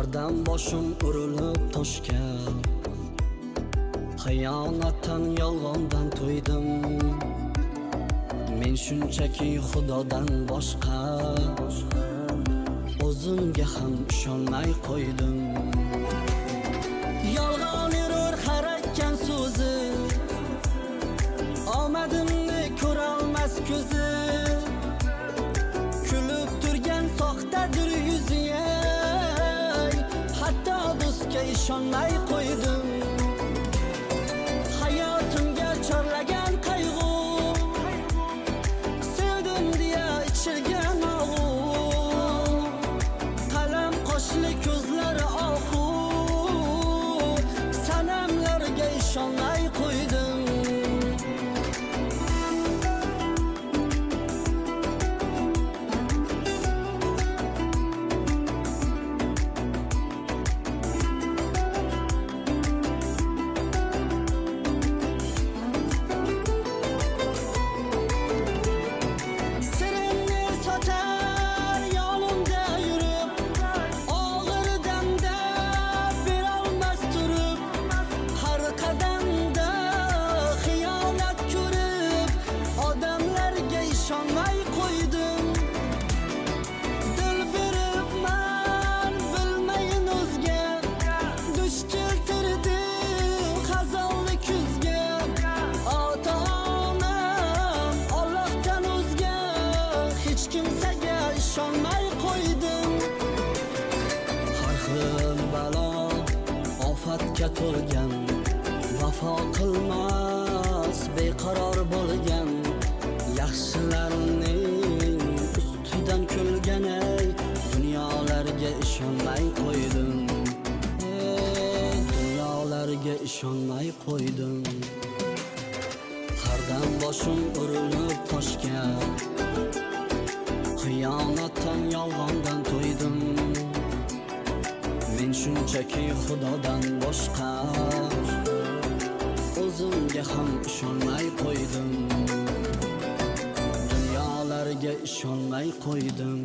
Hardan boshim urilib toshga, xiyonatdan, yolg'ondan to'ydim. Men shunchaki Xudodan boshqa o'zimga ham ishonmay qo'ydim. Yolg'on yurur har aytgan so'zi, omadimni ko'rolmas ko'zi. Kulib turgan soxtadir yuzi, hatto do'stga ishonmay qo'ydim. Hayotimga chorlagan qayg'u, sevdim deya ichilgan og'u. Qalam qoshli ko'zlari ohu, sanamlarga ishonmay qo'ydim. Kimsega ishonmay qo'ydim. Har xil balo ofatga to'lgan, vafo qilmas beqaror bo'lgan. Yaxshilarning ustidan kulgan, ey dunyolarga ishonmay qo'ydim. Dunyolarga ishonmay qo'ydim. Hardan boshim urilib toshga, xiyonatdan, yolg'ondan to'ydim. Men shunchaki Xudodan boshqa o'zimga ham ishonmay qo'ydim. Dunyolarga ishonmay qo'ydim.